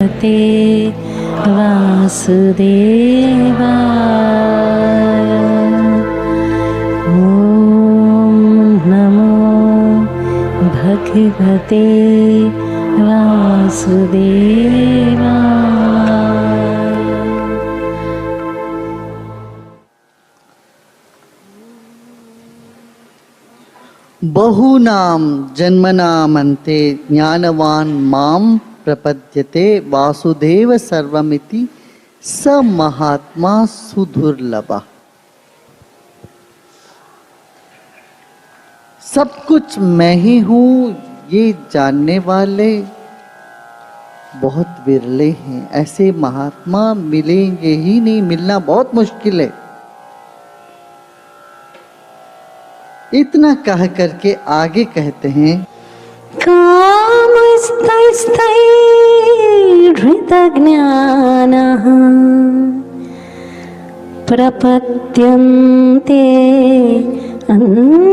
ते वासुदेवाय। ॐ नमो भगवते वासुदेवाय। बहुनाम जन्मनामन्ते ज्ञानवान माम प्रपद्यते वासुदेव सर्वमिति स महात्मा सुदुर्लभः। सब कुछ मैं ही हूँ ये जानने वाले बहुत विरले हैं। ऐसे महात्मा मिलेंगे ही नहीं, मिलना बहुत मुश्किल है। इतना कह करके आगे कहते हैं, कामस्तैस्तैर्हृतज्ञानः प्रपद्यन्ते अन्यदेवताः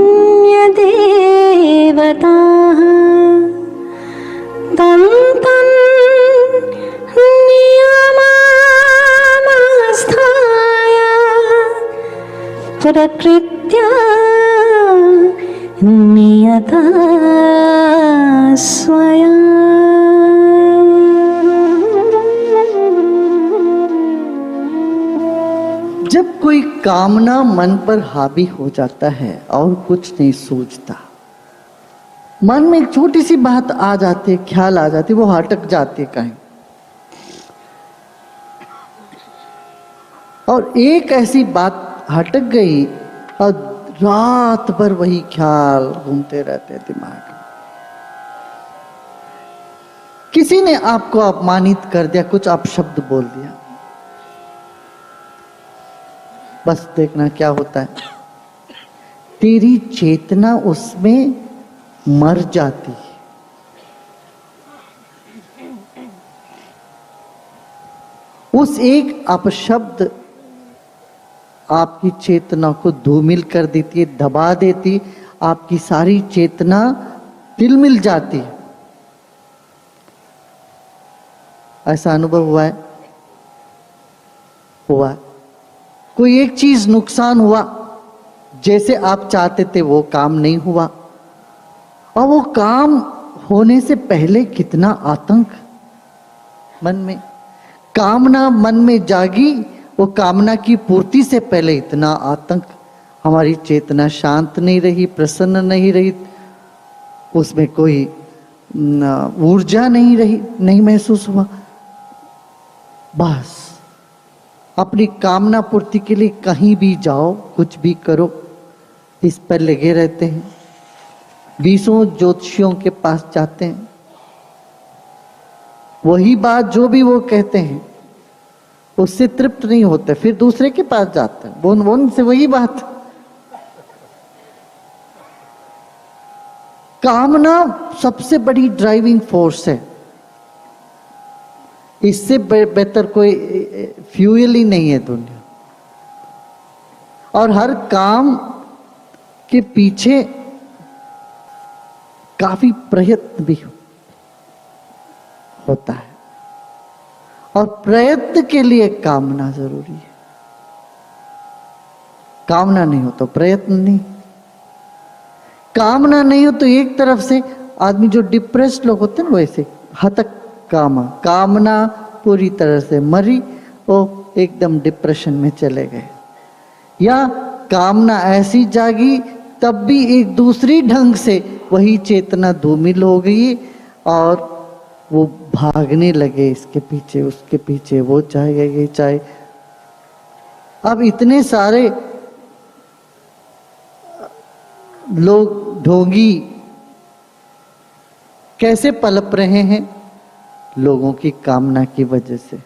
तं नियमामास्थाय प्रकृत्या नियता स्वयं। जब कोई कामना मन पर हावी हो जाता है और कुछ नहीं सूझता, मन में एक छोटी सी बात आ जाती है, ख्याल आ जाती है, वो हटक जाती है कहीं। और एक ऐसी बात हटक गई और रात भर वही ख्याल घूमते रहते हैं दिमाग में। किसी ने आपको अपमानित कर दिया, कुछ अपशब्द बोल दिया, बस देखना क्या होता है, तेरी चेतना उसमें मर जाती है। उस एक अपशब्द आपकी चेतना को धूमिल कर देती है, दबा देती, आपकी सारी चेतना तिलमिल जाती है। ऐसा अनुभव हुआ है? हुआ है। कोई एक चीज नुकसान हुआ, जैसे आप चाहते थे वो काम नहीं हुआ, और वो काम होने से पहले कितना आतंक मन में, कामना मन में जागी, वो कामना की पूर्ति से पहले इतना आतंक, हमारी चेतना शांत नहीं रही, प्रसन्न नहीं रही, उसमें कोई ऊर्जा नहीं रही, नहीं महसूस हुआ। बस अपनी कामना पूर्ति के लिए कहीं भी जाओ, कुछ भी करो, इस पर लगे रहते हैं। 20 ज्योतिषियों के पास जाते हैं, वही बात जो भी वो कहते हैं उससे तृप्त नहीं होते, फिर दूसरे के पास जाते हैं, वो उनसे वही बात। कामना सबसे बड़ी ड्राइविंग फोर्स है, इससे बेहतर कोई फ्यूल ही नहीं है दुनिया। और हर काम के पीछे काफी प्रयत्न भी होता है, और प्रयत्न के लिए कामना जरूरी है। कामना नहीं हो तो प्रयत्न नहीं, कामना नहीं हो तो एक तरफ से आदमी, जो डिप्रेस्ड लोग होते हैं वैसे हतक कामना पूरी तरह से मरी, वो एकदम डिप्रेशन में चले गए। या कामना ऐसी जागी, तब भी एक दूसरी ढंग से वही चेतना धूमिल हो गई और वो भागने लगे इसके पीछे उसके पीछे, वो चाहे ये चाहे। अब इतने सारे लोग ढोंगी कैसे पलप रहे हैं? लोगों की कामना की वजह से।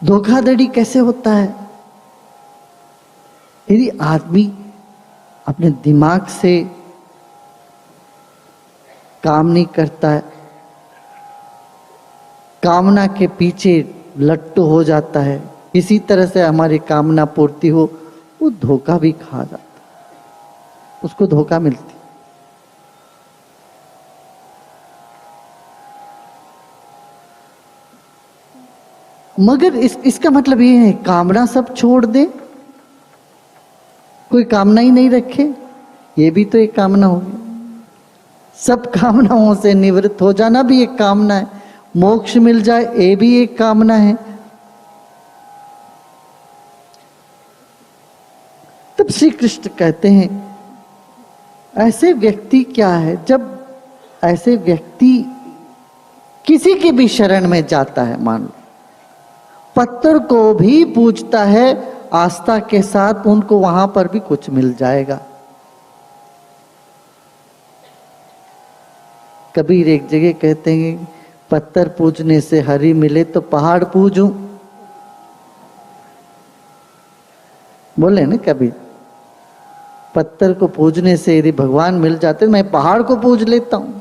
धोखाधड़ी कैसे होता है? यदि आदमी अपने दिमाग से काम नहीं करता है, कामना के पीछे लट्टू हो जाता है, इसी तरह से हमारी कामना पूर्ति हो, वो धोखा भी खा जाता, उसको धोखा मिलती। मगर इसका मतलब ये है कामना सब छोड़ दे, कोई कामना ही नहीं रखे, ये भी तो एक कामना होगी। सब कामनाओं से निवृत्त हो जाना भी एक कामना है। मोक्ष मिल जाए ये भी एक कामना है। तब श्री कृष्ण कहते हैं ऐसे व्यक्ति क्या है, जब ऐसे व्यक्ति किसी की भी शरण में जाता है, मान लो पत्थर को भी पूजता है आस्था के साथ, उनको वहां पर भी कुछ मिल जाएगा। कबीर एक जगह कहते हैं पत्थर पूजने से हरि मिले तो पहाड़ पूजूं, बोले ना कबीर, पत्थर को पूजने से यदि भगवान मिल जाते मैं पहाड़ को पूज लेता हूं।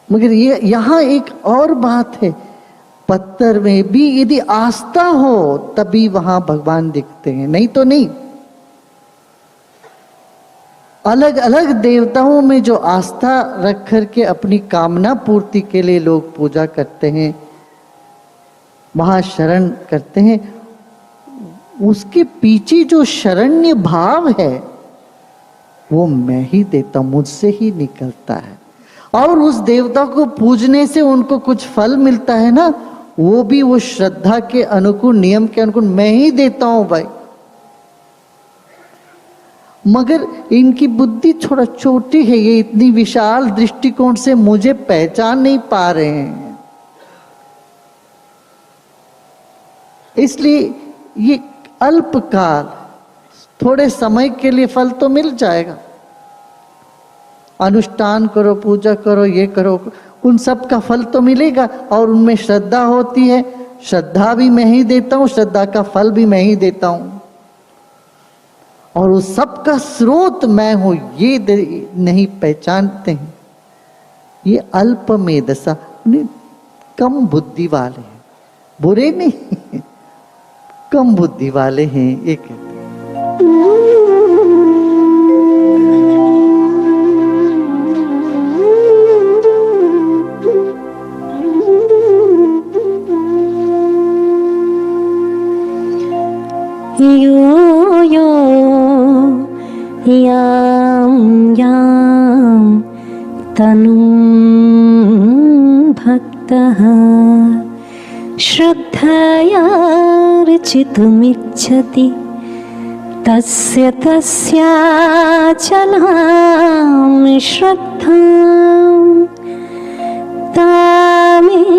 मगर ये यहां एक और बात है, पत्थर में भी यदि आस्था हो तभी वहां भगवान दिखते हैं, नहीं तो नहीं। अलग अलग देवताओं में जो आस्था रख करके अपनी कामना पूर्ति के लिए लोग पूजा करते हैं, वहां शरण करते हैं, उसके पीछे जो शरण्य भाव है वो मैं ही देता हूं, मुझसे ही निकलता है। और उस देवता को पूजने से उनको कुछ फल मिलता है ना, वो भी वो श्रद्धा के अनुकूल, नियम के अनुकूल मैं ही देता हूं भाई। मगर इनकी बुद्धि थोड़ा छोटी है, ये इतनी विशाल दृष्टिकोण से मुझे पहचान नहीं पा रहे हैं, इसलिए ये अल्पकाल, थोड़े समय के लिए फल तो मिल जाएगा। अनुष्ठान करो, पूजा करो, ये करो, उन सब का फल तो मिलेगा। और उनमें श्रद्धा होती है, श्रद्धा भी मैं ही देता हूं, श्रद्धा का फल भी मैं ही देता हूं, और उस सब का स्रोत मैं हूं, ये नहीं पहचानते हैं। ये अल्प मेधसा, कम बुद्धि वाले हैं, बुरे नहीं, कम बुद्धि वाले हैं, ये कहते हैं। यो यो यां यां तनुं भक्तः श्रद्धया अर्चितुमिच्छति तस्य तस्याचलां श्रद्धां तामेव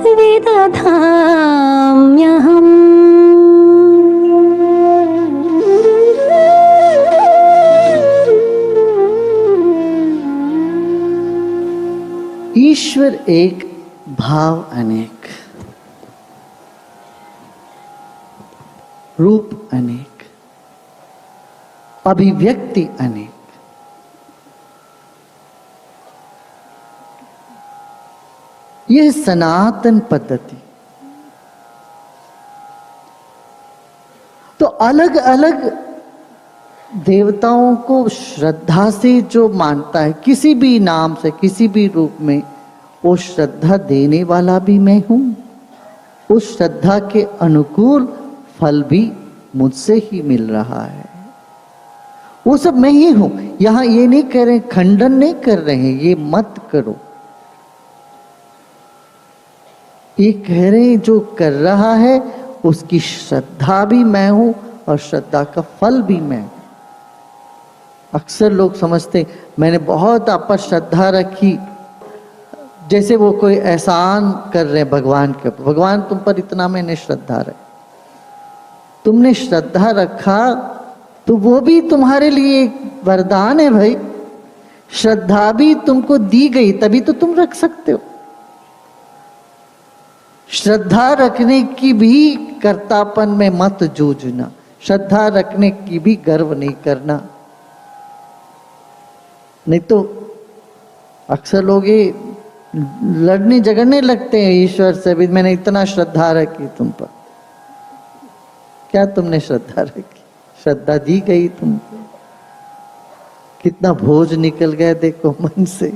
विदधाम्यहम्। ईश्वर एक, भाव अनेक, रूप अनेक, अभिव्यक्ति अनेक। यह सनातन पद्धति। तो अलग अलग देवताओं को श्रद्धा से जो मानता है, किसी भी नाम से, किसी भी रूप में, वो श्रद्धा देने वाला भी मैं हूं, उस श्रद्धा के अनुकूल फल भी मुझसे ही मिल रहा है, वो सब मैं ही हूं। यहां ये नहीं कह रहे, खंडन नहीं कर रहे हैं, ये मत करो। ये कह रहे हैं जो कर रहा है उसकी श्रद्धा भी मैं हूं और श्रद्धा का फल भी मैं हूं। अक्सर लोग समझते मैंने बहुत आप पर श्रद्धा रखी, जैसे वो कोई एहसान कर रहे हैं भगवान के ऊपर, भगवान तुम पर इतना मैंने श्रद्धा रखी। तुमने श्रद्धा रखा तो वो भी तुम्हारे लिए एक वरदान है भाई। श्रद्धा भी तुमको दी गई तभी तो तुम रख सकते हो। श्रद्धा रखने की भी कर्तापन में मत जूझना, श्रद्धा रखने की भी गर्व नहीं करना। नहीं तो अक्सर लोग ये लड़ने झगड़ने लगते हैं ईश्वर से भी, मैंने इतना श्रद्धा रखी तुम पर। क्या तुमने श्रद्धा रखी? श्रद्धा दी गई तुमको, कितना भोज निकल गया देखो मन से।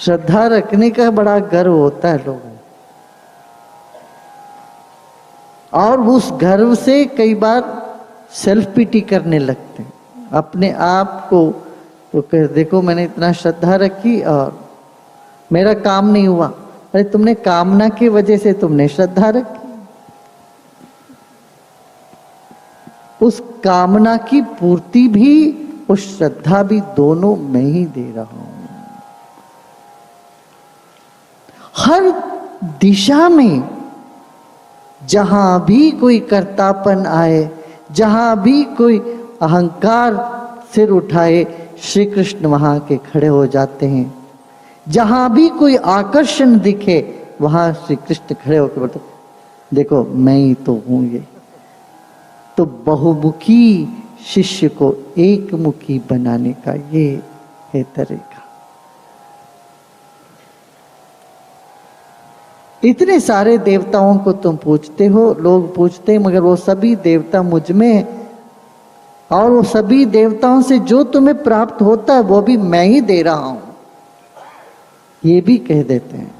श्रद्धा रखने का बड़ा गर्व होता है लोगों को, और उस गर्व से कई बार सेल्फ पिटी करने लगते हैं अपने आप को। तो कह देखो मैंने इतना श्रद्धा रखी और मेरा काम नहीं हुआ। अरे तुमने कामना की वजह से तुमने श्रद्धा रखी, उस कामना की पूर्ति भी उस श्रद्धा भी दोनों मैं ही दे रहा हूं। हर दिशा में जहां भी कोई कर्तापन आए, जहां भी कोई अहंकार सिर उठाए, श्री कृष्ण वहां के खड़े हो जाते हैं। जहां भी कोई आकर्षण दिखे वहां श्री कृष्ण खड़े होकर बोलते देखो मैं ही तो हूं। ये तो बहुमुखी शिष्य को एक मुखी बनाने का ये है तरीका। इतने सारे देवताओं को तुम पूछते हो, लोग पूछते हैं, मगर वो सभी देवता मुझ में, और वो सभी देवताओं से जो तुम्हें प्राप्त होता है वो भी मैं ही दे रहा हूं, ये भी कह देते हैं।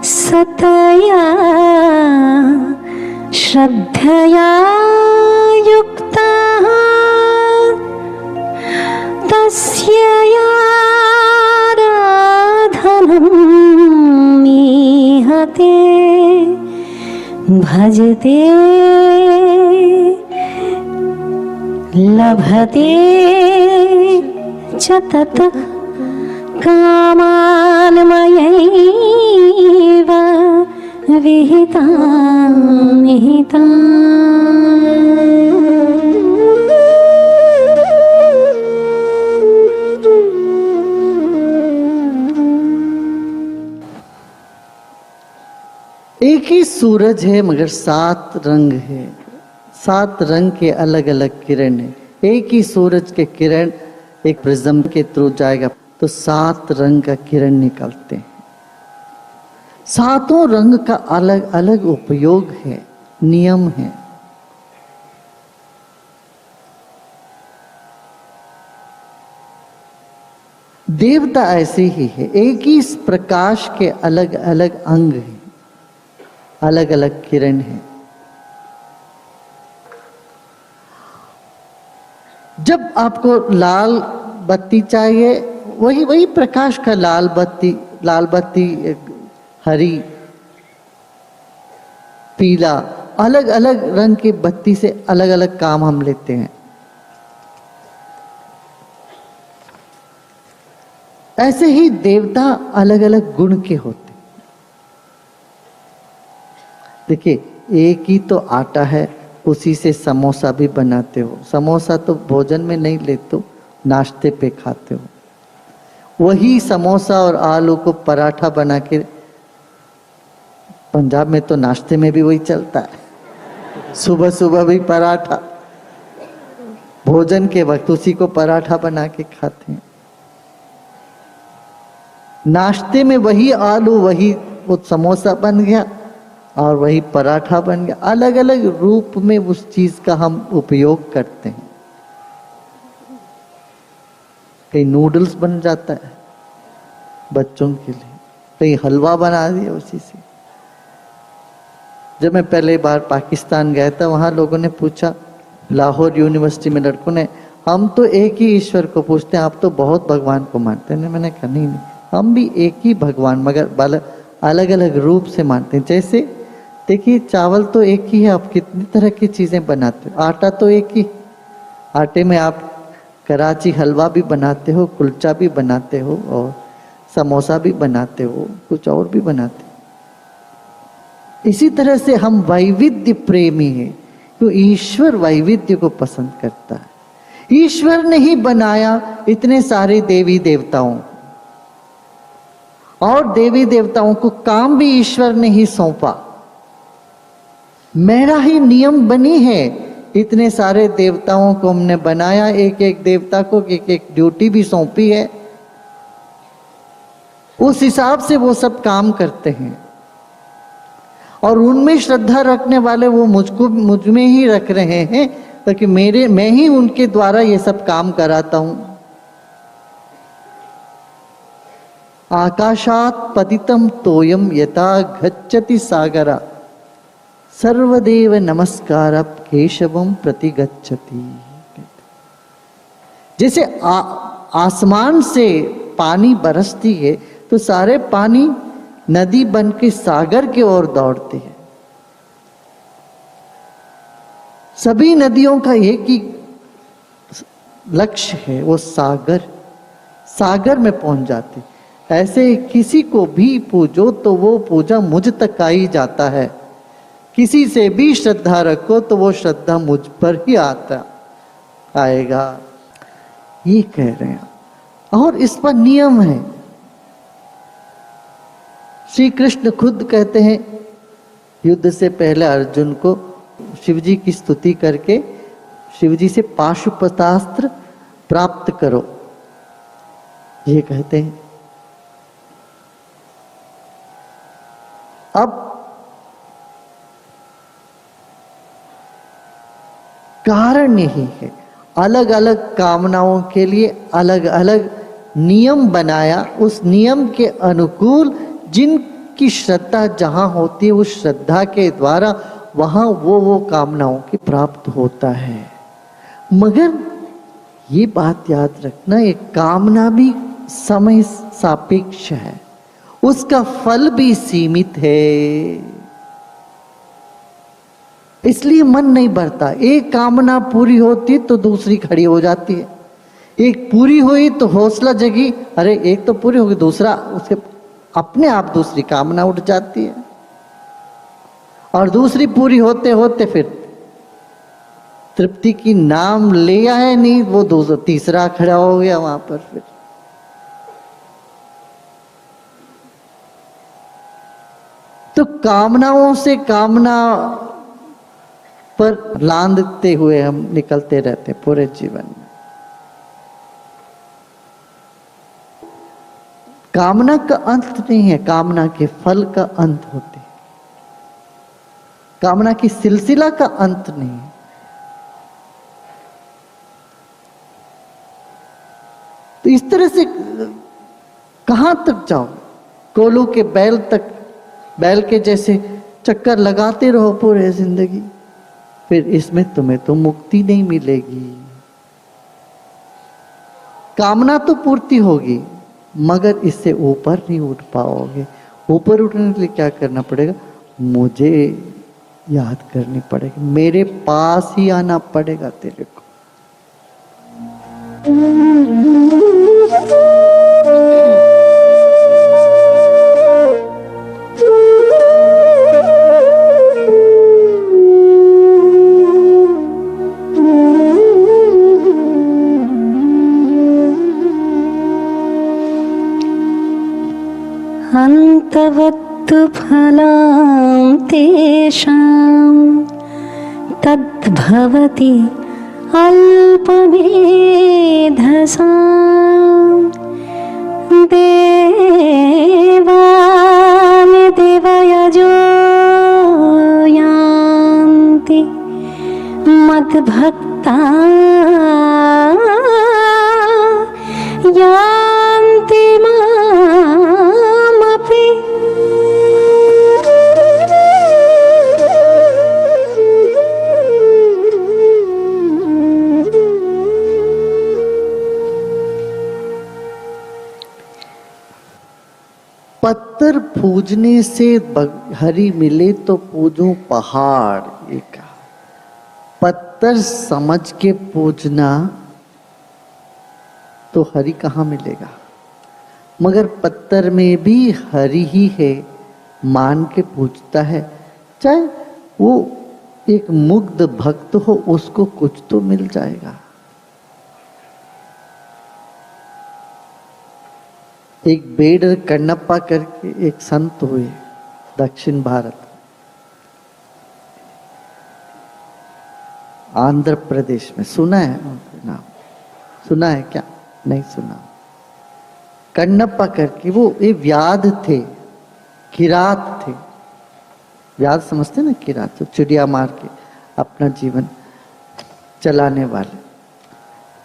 सतया श्रद्धया युक्तः तस्य आराधनं मीहते भजते लभते च ततः कामान्मयैव विहिता निहिता। एक ही सूरज है मगर 7 रंग है, 7 रंग के अलग अलग किरण है। एक ही सूरज के किरण एक प्रिज्म के थ्रू जाएगा तो 7 रंग का किरण निकलते हैं। 7 रंग का अलग अलग उपयोग है, नियम है। देवता ऐसे ही है, एक ही इस प्रकाश के अलग अलग अंग हैं, अलग अलग किरण है। जब आपको लाल बत्ती चाहिए, वही प्रकाश का लाल बत्ती हरी, पीला, अलग अलग रंग की बत्ती से अलग अलग काम हम लेते हैं। ऐसे ही देवता अलग अलग गुण के होते। देखिए, एक ही तो आटा है, उसी से समोसा भी बनाते हो। समोसा तो भोजन में नहीं लेते हो, नाश्ते पे खाते हो। वही समोसा और आलू को पराठा बना के, पंजाब में तो नाश्ते में भी वही चलता है, सुबह सुबह भी पराठा, भोजन के वक्त उसी को पराठा बना के खाते हैं। नाश्ते में वही आलू, वही वो समोसा बन गया और वही पराठा बन गया। अलग अलग रूप में उस चीज का हम उपयोग करते हैं। कहीं नूडल्स बन जाता है बच्चों के लिए, कहीं हलवा बना दिया उसी से। जब मैं पहले बार पाकिस्तान गया था, वहां लोगों ने पूछा, लाहौर यूनिवर्सिटी में लड़कों ने, हम तो एक ही ईश्वर को पूछते हैं, आप तो बहुत भगवान को मानते हैं। मैंने कहा नहीं, हम भी एक ही भगवान मगर अलग अलग रूप से मानते हैं। जैसे देखिए, चावल तो एक ही है, आप कितनी तरह की चीजें बनाते हो। आटा तो एक ही, आटे में आप कराची हलवा भी बनाते हो, कुलचा भी बनाते हो, और समोसा भी बनाते हो, कुछ और भी बनाते हो। इसी तरह से हम वैविध्य प्रेमी हैं, तो ईश्वर वैविध्य को पसंद करता है। ईश्वर ने ही बनाया इतने सारे देवी देवताओं, और देवी देवताओं को काम भी ईश्वर ने ही सौंपा। मेरा ही नियम बनी है, इतने सारे देवताओं को हमने बनाया, एक एक देवता को एक एक ड्यूटी भी सौंपी है। उस हिसाब से वो सब काम करते हैं। और उनमें श्रद्धा रखने वाले वो मुझ में ही रख रहे हैं, ताकि मैं ही उनके द्वारा ये सब काम कराता हूं। आकाशात पतितम तोयम यथा गच्छति सागरा सर्वदेव नमस्कार केशवम प्रति गच्छति। जैसे आसमान से पानी बरसती है तो सारे पानी नदी बन के सागर की ओर दौड़ते हैं। सभी नदियों का एक ही लक्ष्य है, वो सागर में पहुंच जाते। ऐसे किसी को भी पूजो तो वो पूजा मुझ तक आ ही जाता है। किसी से भी श्रद्धा रखो तो वो श्रद्धा मुझ पर ही आएगा, ये कह रहे हैं। और इस पर नियम है। श्री कृष्ण खुद कहते हैं, युद्ध से पहले अर्जुन को शिवजी की स्तुति करके शिवजी से पाशुपतास्त्र प्राप्त करो, ये कहते हैं। अब कारण यही है, अलग अलग कामनाओं के लिए अलग अलग नियम बनाया। उस नियम के अनुकूल जिनकी श्रद्धा जहां होती है, उस श्रद्धा के द्वारा वहां वो कामनाओं की प्राप्त होता है। मगर ये बात याद रखना, एक कामना भी समय सापेक्ष है, उसका फल भी सीमित है, इसलिए मन नहीं बढ़ता। एक कामना पूरी होती तो दूसरी खड़ी हो जाती है। एक पूरी हुई तो हौसला जगी, अरे एक तो पूरी होगी, दूसरा उसके अपने आप दूसरी कामना उठ जाती है। और दूसरी पूरी होते होते फिर तृप्ति की नाम ले आए नहीं, वो दूसरा तीसरा खड़ा हो गया वहां पर। फिर तो कामनाओं से कामना पर लांदते हुए हम निकलते रहते पूरे जीवन में। कामना का अंत नहीं है, कामना के फल का अंत होते हैं। कामना की सिलसिला का अंत नहीं है। तो इस तरह से कहां तक जाओ, कोलू के बैल के जैसे चक्कर लगाते रहो पूरे जिंदगी, फिर इसमें तुम्हें तो मुक्ति नहीं मिलेगी। कामना तो पूर्ति होगी, मगर इससे ऊपर नहीं उठ पाओगे। ऊपर उठने के लिए क्या करना पड़ेगा? मुझे याद करनी पड़ेगी, मेरे पास ही आना पड़ेगा तेरे को। अन्तवत्तु फलं तेषां तद्भवति अल्पमेधसां देवान् देवयजो यान्ति मद्भक्ता यान्ति मामपि। पत्थर पूजने से हरि मिले तो पूजो पहाड़, ये कहा। पत्थर समझ के पूजना तो हरि कहाँ मिलेगा? मगर पत्थर में भी हरि ही है, मान के पूजता है। चाहे वो एक मुग्ध भक्त हो, उसको कुछ तो मिल जाएगा। एक बेडर कन्नप्पा करके एक संत हुए दक्षिण भारत, आंध्र प्रदेश में। सुना है उनका नाम? सुना है क्या? नहीं सुना। कण्णप्पा करके वो ये व्याध थे, किरात थे। व्याध समझते ना, किरात जो चिड़िया मार के अपना जीवन चलाने वाले।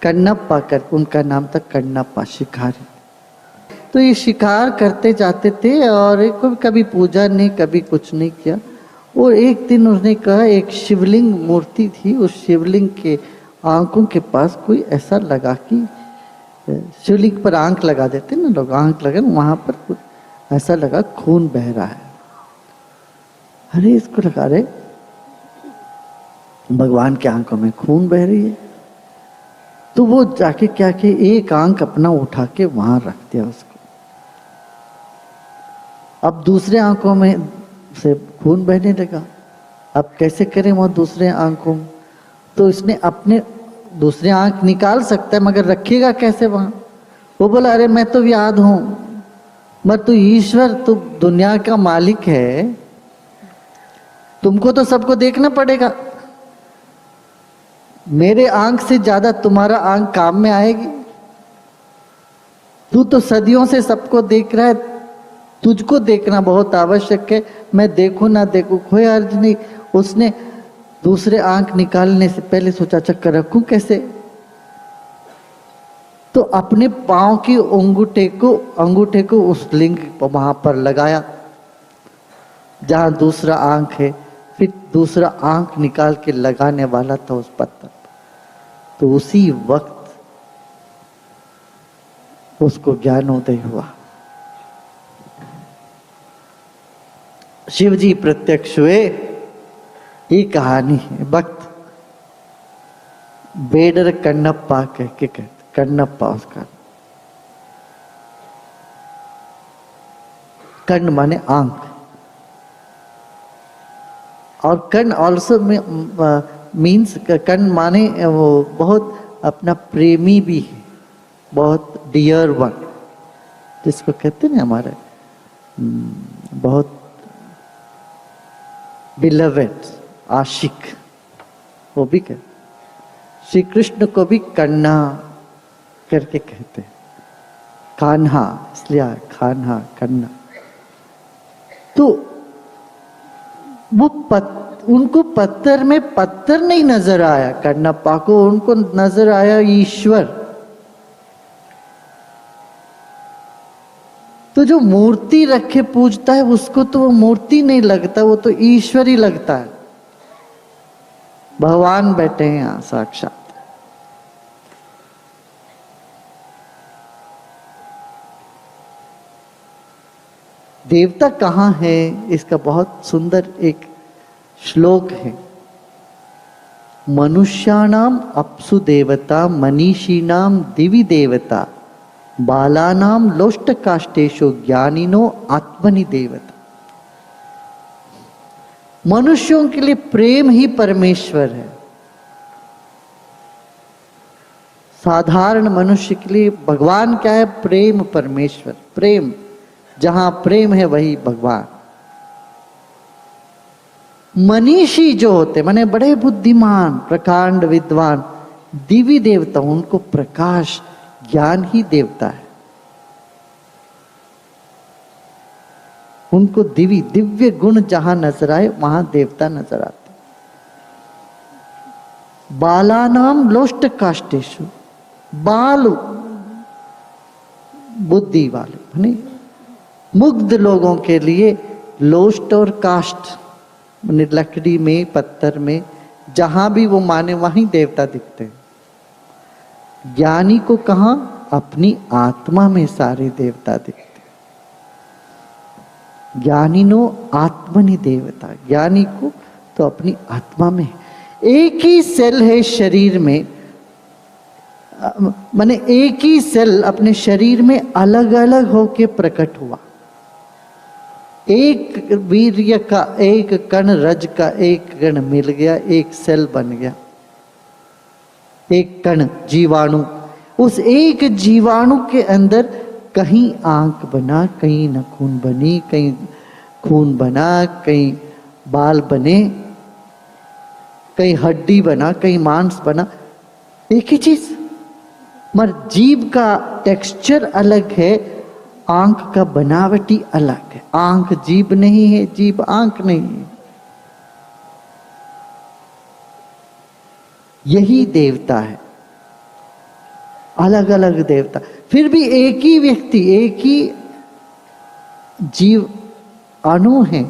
कण्णप्पा करके उनका नाम था, कण्णप्पा शिकारी। तो ये शिकार करते जाते थे और कभी पूजा नहीं, कभी कुछ नहीं किया। और एक दिन उसने कहा, एक शिवलिंग मूर्ति थी, उस शिवलिंग के आंखों के पास कोई ऐसा लगा कि शिवलिंग पर आंख लगा देते ना लोग, आंख लगे वहां पर कुछ ऐसा लगा खून बह रहा है। अरे इसको लगा रहे भगवान की आंखों में खून बह रही है। तो वो जाके क्या कि एक आंख अपना उठा के वहां रख दिया उसको। अब दूसरे आंखों में से खून बहने लगा। अब कैसे करें वो दूसरे आंखों में? तो इसने अपने दूसरी आंख निकाल सकता है मगर रखेगा कैसे वहां? वो बोला, अरे मैं तो व्याध हूं, मैं तो ईश्वर, तो दुनिया का मालिक है, तुमको तो सबको देखना पड़ेगा, मेरे आंख से ज्यादा तुम्हारा आंख काम में आएगी। तू तो सदियों से सबको देख रहा है, तुझको देखना बहुत आवश्यक है। मैं देखूं ना देखूं कोई अर्ज नहीं। उसने दूसरे आंख निकालने से पहले सोचा, चक्कर रखूं कैसे? तो अपने पांव की अंगूठे को उस लिंग वहां पर लगाया जहां दूसरा आंख है। फिर दूसरा आंख निकाल के लगाने वाला था उस पत्थर पर। तो उसी वक्त उसको ज्ञानोदय हुआ। शिव जी प्रत्यक्ष हुए। ये कहानी है। भक्त बेडर कण्णप्पा कह के कहते, कण्णप्पा उसका। कर्ण माने आंख, और कर्ण ऑल्सो मीन्स, कर्ण माने वो बहुत अपना प्रेमी भी है, बहुत डियर वन, जिसको कहते हैं हमारे बहुत बिलवेड, आशिक, वो भी कहते। श्री कृष्ण को भी कन्हा करके कहते हैं, कान्हा, इसलिए कान्हा कन्हा। तो वो उनको पत्थर में पत्थर नहीं नजर आया कण्णप्पा को, उनको नजर आया ईश्वर। तो जो मूर्ति रखे पूजता है उसको तो वो मूर्ति नहीं लगता, वो तो ईश्वर ही लगता है। भगवान बैठे हैं यहां साक्षात। देवता कहाँ है, इसका बहुत सुंदर एक श्लोक है। मनुष्याणाम अप्सु देवता, मनीषीणाम दिवि देवता, बालानाम लोष्ट काष्टेशो ज्ञानिनो आत्मनि देवता। मनुष्यों के लिए प्रेम ही परमेश्वर है। साधारण मनुष्य के लिए भगवान क्या है? प्रेम परमेश्वर। प्रेम, जहां प्रेम है वही भगवान। मनीषी जो होते माने बड़े बुद्धिमान, प्रकांड विद्वान, दिव्य देवता, उनको प्रकाश ज्ञान ही देवता है। उनको दिव्य गुण जहां नजर आए वहां देवता नजर आते। बालानाम लोष्ट काष्टेशु, बाल बुद्धि वाले माने मुग्ध लोगों के लिए लोष्ट और काष्ठ माने लकड़ी में, पत्थर में, जहां भी वो माने वहीं देवता दिखते हैं। ज्ञानी को कहां? अपनी आत्मा में सारे देवता दिखते हैं। ज्ञानिनो आत्मनि देवता, ज्ञानी को तो अपनी आत्मा में। एक ही सेल है शरीर में, माने एक ही सेल अपने शरीर में अलग अलग होके प्रकट हुआ। एक वीर्य का एक कण, रज का एक कण मिल गया, एक सेल बन गया, एक कण जीवाणु। उस एक जीवाणु के अंदर कहीं आंख बना, कहीं नाखून बनी, कहीं खून बना, कहीं बाल बने, कहीं हड्डी बना, कहीं मांस बना, एक ही चीज। मगर जीव का टेक्सचर अलग है, आंख का बनावटी अलग है। आंख जीभ नहीं है, जीभ आंख नहीं है। यही देवता है, अलग अलग देवता, फिर भी एक ही व्यक्ति, एक ही जीव अणु है,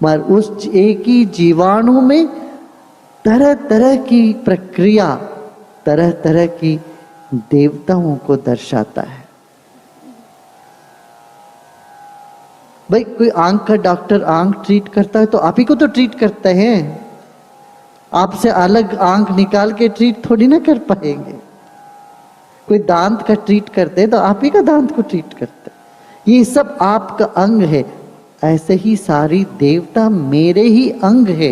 मगर उस एक ही जीवाणु में तरह तरह की प्रक्रिया, तरह तरह की देवताओं को दर्शाता है। भाई कोई आंख का डॉक्टर आंख ट्रीट करता है तो आप ही को तो ट्रीट करते हैं, आपसे अलग आंख निकाल के ट्रीट थोड़ी ना कर पाएंगे। कोई दांत का ट्रीट करते हैं तो आप ही का दांत को ट्रीट करते हैं। ये सब आपका अंग है। ऐसे ही सारी देवता मेरे ही अंग है।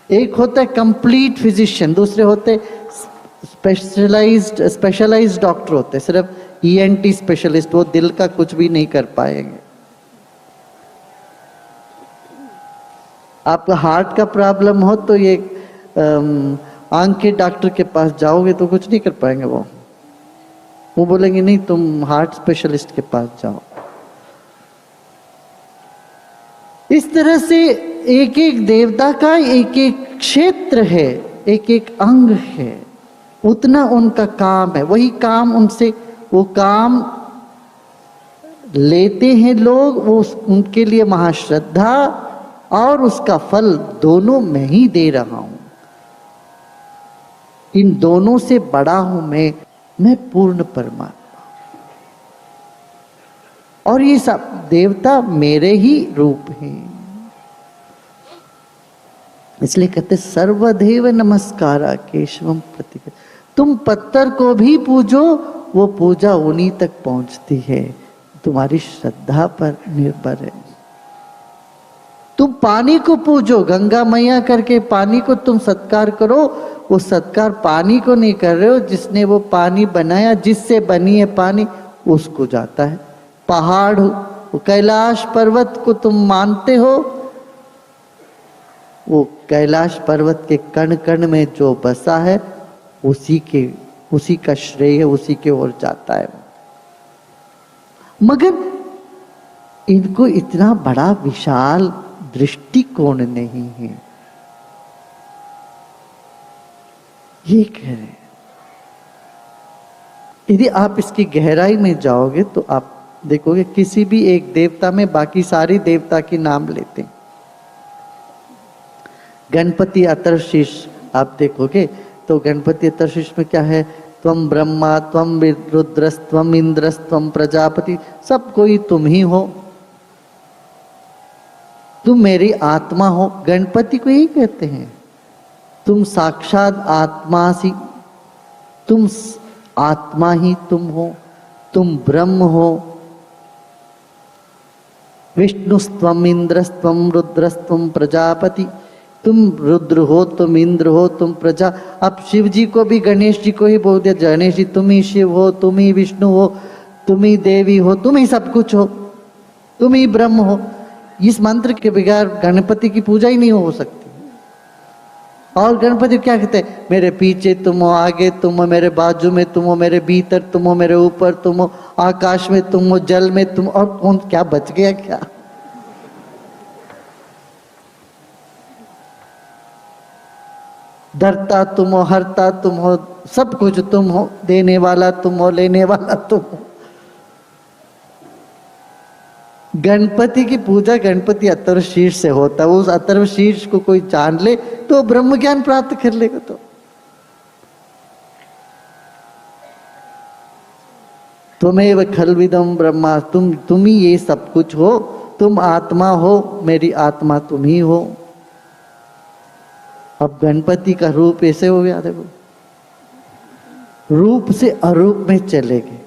एक होता है कंप्लीट फिजिशियन, दूसरे होते स्पेशलाइज्ड डॉक्टर होते हैं, सिर्फ ईएनटी स्पेशलिस्ट, वो दिल का कुछ भी नहीं कर पाएंगे। आपका हार्ट का प्रॉब्लम हो तो ये आंख के डॉक्टर के पास जाओगे तो कुछ नहीं कर पाएंगे। वो बोलेंगे नहीं तुम हार्ट स्पेशलिस्ट के पास जाओ। इस तरह से एक एक देवता का एक एक क्षेत्र है, एक एक अंग है, उतना उनका काम है। वही काम उनसे, वो काम लेते हैं लोग, वो उनके लिए महाश्रद्धा और उसका फल दोनों मैं ही दे रहा हूं। इन दोनों से बड़ा हूं मैं पूर्ण परमात्मा। और ये सब देवता मेरे ही रूप हैं। इसलिए कहते सर्वदेव नमस्कारा केशवम प्रति। तुम पत्थर को भी पूजो, वो पूजा उन्हीं तक पहुंचती है, तुम्हारी श्रद्धा पर निर्भर है। तुम पानी को पूजो, गंगा मैया करके पानी को तुम सत्कार करो, वो सत्कार पानी को नहीं कर रहे हो, जिसने वो पानी बनाया, जिससे बनी है पानी, उसको जाता है। पहाड़ हो, कैलाश पर्वत को तुम मानते हो, वो कैलाश पर्वत के कण कण में जो बसा है उसी का श्रेय उसी के ओर जाता है। मगर इनको इतना बड़ा विशाल दृष्टिकोण नहीं है। ये कह रहे हैं, यदि आप इसकी गहराई में जाओगे तो आप देखोगे किसी भी एक देवता में बाकी सारी देवता के नाम लेते हैं। गणपति अतर्शीष आप देखोगे तो गणपति अतर्शीष में क्या है, त्वम ब्रह्मा त्वम रुद्रस त्वम इंद्रस त्वम प्रजापति, सब कोई तुम ही हो, तुम मेरी आत्मा हो। गणपति को यही कहते हैं, तुम साक्षात आत्मा सी, तुम आत्मा ही तुम हो, तुम ब्रह्म हो। विष्णुस्त्वम इंद्रस्त्वम रुद्रस्त्वम प्रजापति, तुम रुद्र हो, तुम इंद्र हो, तुम प्रजा। अब शिव जी को भी गणेश जी को ही बोल दिया, गणेश जी तुम ही शिव हो, तुम ही विष्णु हो, तुम ही देवी हो, तुम ही सब कुछ हो, तुम ही ब्रह्म हो। इस मंत्र के बगैर गणपति की पूजा ही नहीं हो सकती। और गणपति क्या कहते हैं, मेरे पीछे तुम हो, आगे तुम हो, मेरे बाजू में तुम हो, मेरे भीतर तुम हो, मेरे ऊपर तुम हो, आकाश में तुम हो, जल में तुम, और कौन क्या बच गया क्या। धरता तुम हो, हरता तुम हो, सब कुछ तुम हो, देने वाला तुम हो, लेने वाला तुम हो। गणपति की पूजा गणपति अथर्वशीर्ष से होता है। उस अथर्वशीर्ष को कोई जान ले तो ब्रह्म ज्ञान प्राप्त कर लेगा। तो तुम्हें खलविदम ब्रह्मा, तुम ही ये सब कुछ हो, तुम आत्मा हो, मेरी आत्मा तुम ही हो। अब गणपति का रूप ऐसे हो गया, देखो रूप से अरूप में चले गए।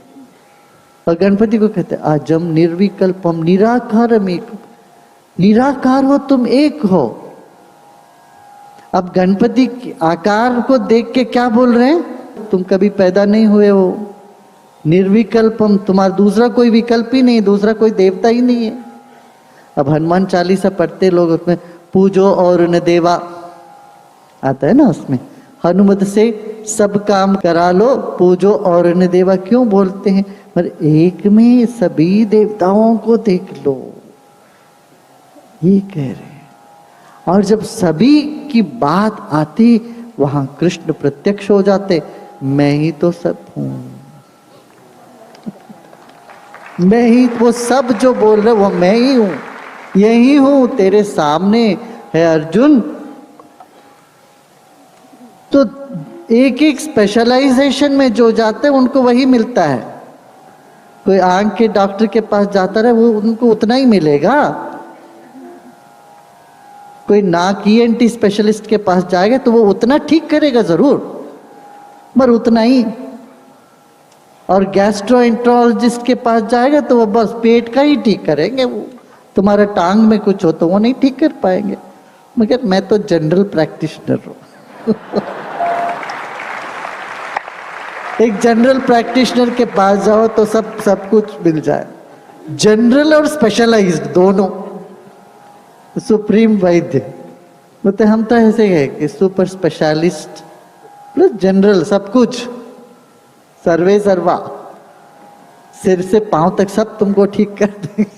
और गणपति को कहते अजम निर्विकल्पम निराकारम एक, निराकार हो तुम, एक हो। अब गणपति के आकार को देख के क्या बोल रहे हैं, तुम कभी पैदा नहीं हुए हो, निर्विकल्पम, तुम्हारा दूसरा कोई विकल्प ही नहीं, दूसरा कोई देवता ही नहीं है। अब हनुमान चालीसा पढ़ते लोग, उसमें पूजो और न देवा आता है ना, उसमें हनुमत से सब काम करा लो, पूजो और न देवा क्यों बोलते हैं? पर एक में सभी देवताओं को देख लो, ये कह रहे हैं। और जब सभी की बात आती वहां कृष्ण प्रत्यक्ष हो जाते, मैं ही तो सब हूं, मैं ही, वो सब जो बोल रहे वो मैं ही हूं, यही हूं, तेरे सामने है अर्जुन। तो एक एक स्पेशलाइजेशन में जो जाते हैं उनको वही मिलता है। कोई आंख के डॉक्टर के पास जाता रहे, वो उनको उतना ही मिलेगा। कोई नाक ENT स्पेशलिस्ट के पास जाएगा तो वो उतना ठीक करेगा जरूर, पर उतना ही। और गैस्ट्रोएंट्रोलॉजिस्ट के पास जाएगा तो वो बस पेट का ही ठीक करेंगे, वो तुम्हारा टांग में कुछ हो तो वो नहीं ठीक कर पाएंगे। मगर मैं तो जनरल प्रैक्टिशनर हूं। एक जनरल प्रैक्टिशनर के पास जाओ तो सब कुछ मिल जाए, जनरल और स्पेशलाइज्ड दोनों। सुप्रीम वैद्य बोलते हम तो ऐसे है कि सुपर स्पेशलिस्ट प्लस जनरल, सब कुछ, सर्वे सर्वा, सिर से पांव तक सब तुमको ठीक कर देंगे।